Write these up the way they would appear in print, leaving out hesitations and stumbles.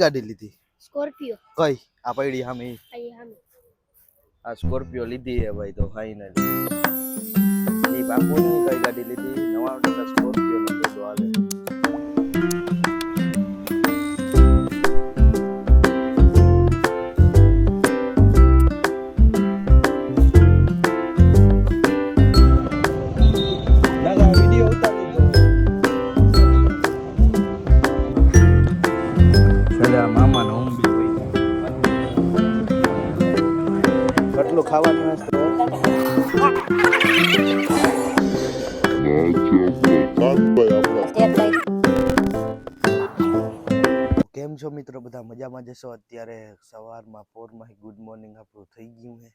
ગાડી લીધી? સ્કોર્પિયો. કઈ આ પડી હામી? આ સ્કોર્પિયો લીધી હે ભાઈ. તો ફાઇનલી એ બાપુની કઈ ગાડી લીધી? નવા મોડલ સ્કોર્પિયો નો તો હાલે. ખાવાનું કેમ છો મિત્રો? બધા મજામાં જશો? અત્યારે સવારમાં પોરમાં ગુડ મોર્નિંગ આપણું થઈ ગયું છે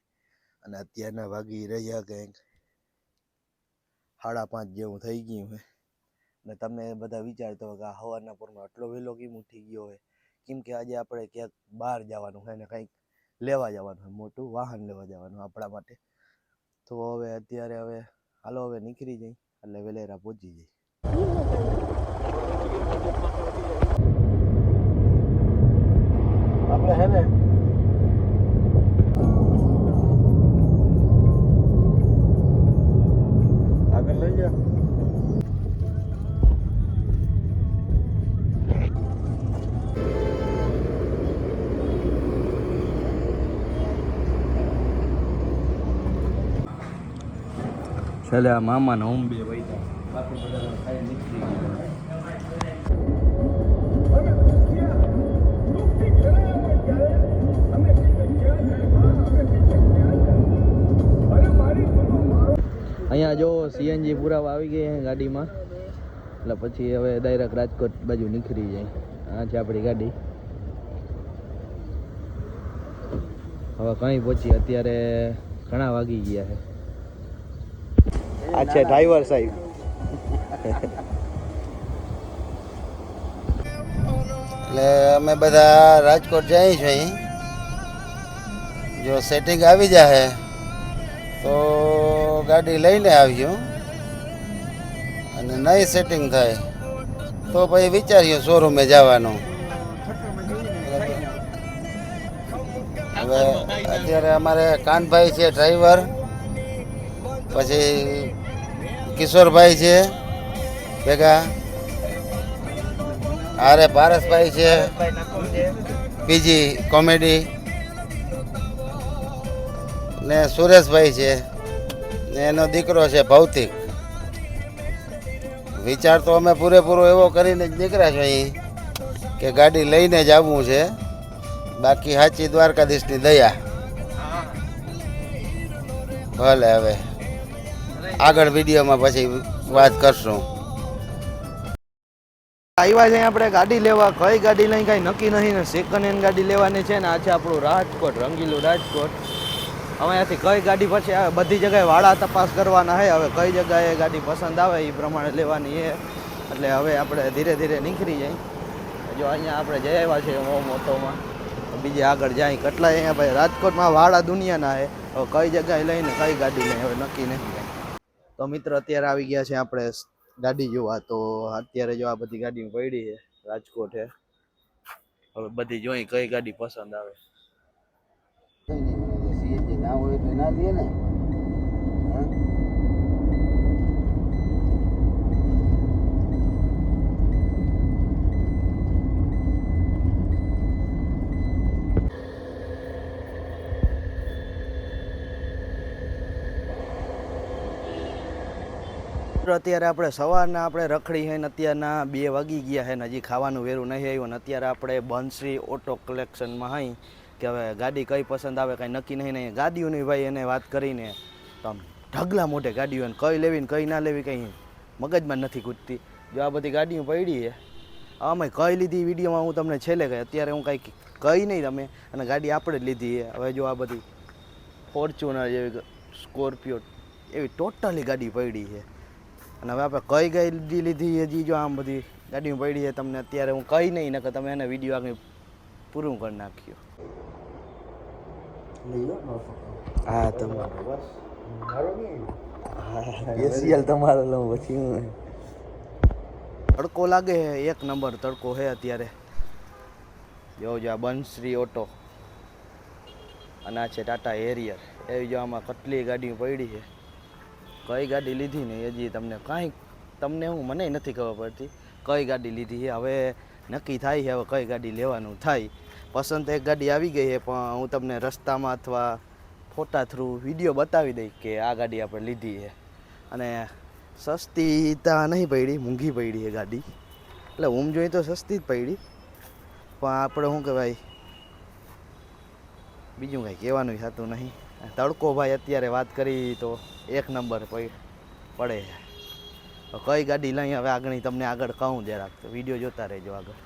અને અત્યારના વાગી રહ્યા કંઈક 5:30 જેવું થઈ ગયું છે. ને તમે બધા વિચારતો કે આ સવારના પોરમાં આટલો વહેલો કેમ ઉઠી ગયો હોય? કેમ કે આજે આપણે ક્યાંક બહાર જવાનું છે ને કંઈક લેવા જવાનું હોય, મોટું વાહન લેવા જવાનું આપણા માટે. તો હવે અત્યારે હાલો હવે નીકળી જઈ એટલે વેલેરા પહોંચી જઈ. આપણે હે ને આગળ લઈ જા. ચાલે આ મામાના હોમ બે વૈતા બાકી બધા ખાઈ નીકળી અહીંયા જો સીએનજી પુરાવા આવી ગઈ ગાડીમાં એટલે પછી હવે ડાયરેક્ટ રાજકોટ બાજુ નીકળી જાય. આ છે આપણી ગાડી. હવે કઈ પહોંચી? અત્યારે ઘણા વાગી ગયા છે. अच्छा ड्राइवर साहब એટલે અમે બધા રાજકોટ જઈએ છીએ. જો સેટિંગ આવી જાય તો ગાડી લઈને આવ્યો અને નહીં સેટિંગ થાય તો પછી વિચાર્યું શોરૂમે જવાનું. હવે અત્યારે અમારે કાનભાઈ છે ડ્રાઈવર, પછી કિશોરભાઈ છે ભેગા, આરે પારસભાઈ છે, બીજી કોમેડી ને સુરેશભાઈ છે ને એનો દીકરો છે ભૌતિક. વિચાર તો અમે પૂરેપૂરો એવો કરીને જ નીકળ્યા છો અહીં કે ગાડી લઈને જ આવવું છે. બાકી સાચી દ્વારકાધીશની દયા. ભલે હવે આગળ વિડીયોમાં પછી વાત કરશું. આવ્યા છે આપણે ગાડી લેવા. કઈ ગાડી લઈ કાંઈ નક્કી નહીં ને સેકન્ડ હેન્ડ ગાડી લેવાની છે ને. આ છે આપણું રાજકોટ, રંગીલું રાજકોટ. અહીંયાથી કઈ ગાડી પછી આવે બધી જગ્યાએ વાળા તપાસ કરવાના છે. હવે કઈ જગ્યાએ ગાડી પસંદ આવે એ પ્રમાણે લેવાની છે. એટલે હવે આપણે ધીરે ધીરે નીકળી જાય. જો અહીંયા આપણે જઈ આવ્યા છીએ મોટોમાં, બીજે આગળ જાય કેટલાય અહીંયા ભાઈ રાજકોટમાં વાળા દુનિયાના છે. હવે કઈ જગ્યાએ લઈને કઈ ગાડી લઈ હવે નક્કી નહીં. તો મિત્રો અત્યારે આવી ગયા છે આપણે ગાડી જોવા. તો અત્યારે જો આ બધી ગાડી પડી છે રાજકોટ છે. હવે બધી જોઈ કઈ ગાડી પસંદ આવે. ના હોય એટલે ના દે ને. અત્યારે આપણે સવારના આપણે રખડી છે ને અત્યારના 2 વાગી ગયા છે ને હજી ખાવાનું વેરું નહીં આવ્યું. ને અત્યારે આપણે બંસરી ઓટો કલેક્શનમાં અહીં કે હવે ગાડી કઈ પસંદ આવે કાંઈ નક્કી નહીં. ગાડીઓની ભાઈ એને વાત કરીને તો આમ ઢગલા મોટે ગાડીઓ કઈ લેવી ને કઈ ના લેવી કંઈ મગજમાં નથી કૂદતી. જો આ બધી ગાડીઓ પડી છે અમે કઈ લીધી વિડીયોમાં હું તમને છેલ્લે કહી. અત્યારે હું કાંઈ કહી નહીં તમે અને ગાડી આપણે જ લીધી છે. હવે જો આ બધી ફોર્ચ્યુનર જેવી સ્કોર્પિયો એવી ટોટલી ગાડી પડી છે. અને હવે આપણે કઈ ગાડી લીધી હજી જો આમ બધી ગાડીઓ પડી છે તમને અત્યારે હું કહી નહીં નકર તમે એને વિડીયો આગળ પૂરું કરી નાખ્યો. હા તમારો બસ સ્પેશિયલ તમારો લઉં પછી હું. તડકો લાગે એક નંબર તડકો હે અત્યારે. જો આ બંશ્રી ઓટો અને આ છે ટાટા હેરિયર. એવી જો આમાં કેટલી ગાડીઓ પડી છે. કઈ ગાડી લીધી ને હજી તમને હું મને નથી ખબર પડતી કઈ ગાડી લીધી છે. હવે નક્કી થાય છે હવે કઈ ગાડી લેવાનું થાય. પસંદ એક ગાડી આવી ગઈ છે પણ હું તમને રસ્તામાં અથવા ફોટા થ્રુ વિડીયો બતાવી દઈશ કે આ ગાડી આપણે લીધી છે. અને સસ્તી ત્યાં નહીં પડી, મોંઘી પડી છે ગાડી. એટલે હું જોઈએ તો સસ્તી જ પડી પણ આપણે શું કહેવાય બીજું કાંઈ કહેવાનું થતું નહીં. તડકો ભાઈ અત્યારે વાત કરી તો એક નંબર પડે છે. કઈ ગાડી લઈ હવે આગળ તમને આગળ કહું જરાક, તો વિડીયો જોતા રહેજો આગળ.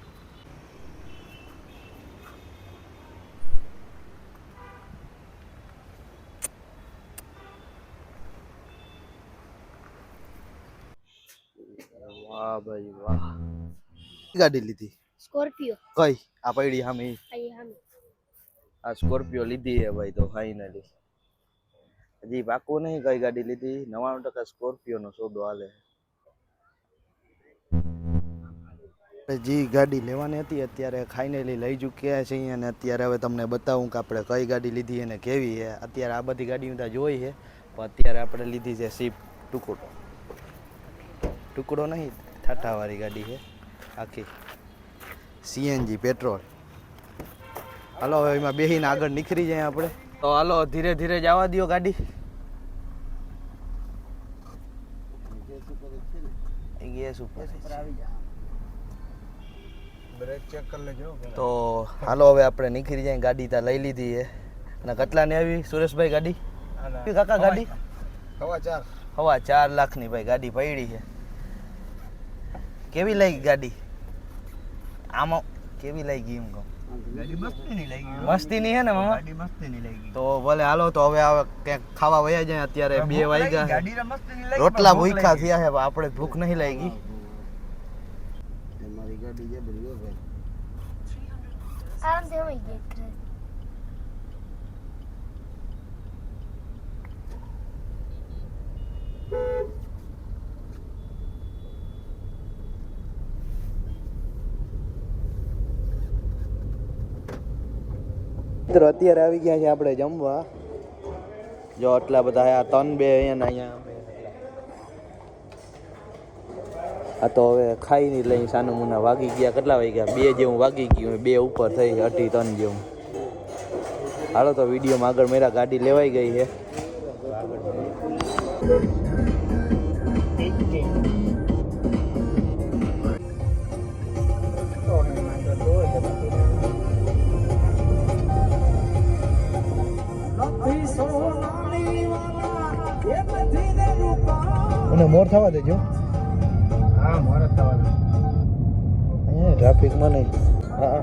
વાહ ભાઈ વાહ. ગાડી લીધી સ્કોર્પિયો. કઈ આ પડી સામે? અહીંયા આ સ્કોર્પિયો લીધી છે ભાઈ. તો ફાઇનલી હજી પાકું નહીં કઈ ગાડી લીધી. 99% સ્કોર્પિયોનો સોદો હાલે. જે ગાડી લેવાની હતી અત્યારે ફાઇનલી લઈ ચૂક્યા છીએ અને અત્યારે હવે તમને બતાવું કે આપણે કઈ ગાડી લીધી અને કેવી છે. અત્યારે આ બધી ગાડીઓ ત્યાં જોઈ છે પણ અત્યારે આપણે લીધી છે સ્વિફ્ટ ટુકડો નહીં, ટાટાવાળી ગાડી છે આખી સીએનજી પેટ્રોલ. હાલો હવે એમાં બેસીને આગળ નીકળી જાય આપણે. તો હાલો ધીરે ધીરે જવા દો ગાડી. ગેસ ઉપર આવી જાય. બ્રેક ચેક કરી લેજો. તો હાલો હવે આપણે નીકળી જાય. ગાડી ત્યાં લઈ લીધી છે. અને કેટલાની આવી સુરેશભાઈ ગાડી? કાકા ગાડી 4.5 લાખની ભાઈ ગાડી પડી છે. કેવી લાગી ગાડી? આમાં કેવી લાગી એમ કહું? ગાડી મસ્તીની લાગી. મસ્તીની છે ને મામા? ગાડી મસ્તીની લાગી. તો ભલે હાલો તો હવે ક્યાંક ખાવા વયા જાય. અત્યારે 2 વાગ્યા. ગાડી મસ્તીની લાગી. રોટલા ભૂખ્યા થયા છે આપણે ભૂખ નહીં લાગી. મારી ગાડી જે બધી ભાઈ આરામથી હોઈ ગઈ. મિત્રો અત્યારે આવી ગયા છે આપણે જમવા. જો આટલા બધા આ 3-2 અહીંયા. આ તો હવે ખાઈ નહીં લઈ સાનું મુના વાગી ગયા. કેટલા વાગ્યા? 2 જેવું વાગી ગયું. 2 ઉપર થઈ 2:30-3 જેવું. હાલો તો વિડીયોમાં આગળ મેરા ગાડી લેવાઈ ગઈ છે. અને મોર થવા દેજો. હા મોર જ થવા દે. અહીંયા ટ્રાફિકમાં નહીં. હા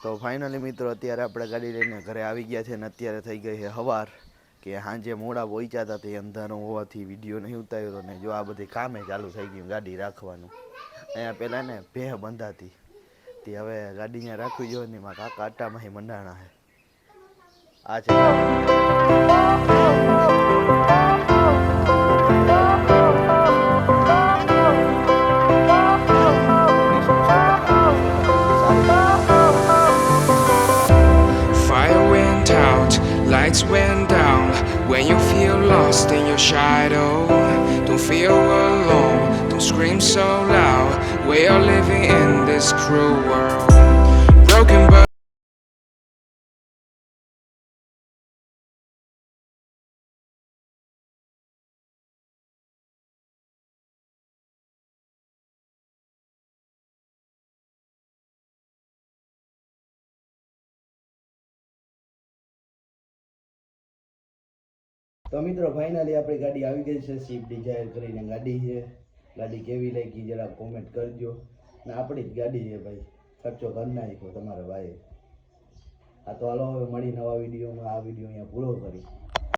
તો ફાઇનલી મિત્રો અત્યારે આપણે ગાડી લઈને ઘરે આવી ગયા છે. અને અત્યારે થઈ ગઈ છે સવાર. કે સાંજે મોડા પહોંચ્યા હતા તે અંધારું હોવાથી વિડીયો નહીં ઉતાર્યો. ને જો આ બધી કામે ચાલુ થઈ ગયું ગાડી રાખવાનું. અહીંયા પહેલાં ને ભેહ બંધાતી તે હવે ગાડી ત્યાં રાખવી જોઈએ ને. મારા કાકા આટામાં મંડાણા છે. આ છે lights went down when you feel lost in your shadow. Don't feel alone, don't scream so loud. We are living in this cruel world. Broken but તો મિત્રો ફાઇનલી આપણી ગાડી આવી ગઈ છે. સ્વિફ્ટ ડિઝાયર કરીને ગાડી છે. ગાડી કેવી લાગી જરા કોમેન્ટ કરજો. ને આપણી જ ગાડી છે ભાઈ. ખર્ચો કરી નાખ્યો તમારા ભાઈ. આ તો હાલો હવે મળી નવા વિડીયોમાં. આ વિડીયો અહીંયા પૂરો કરી.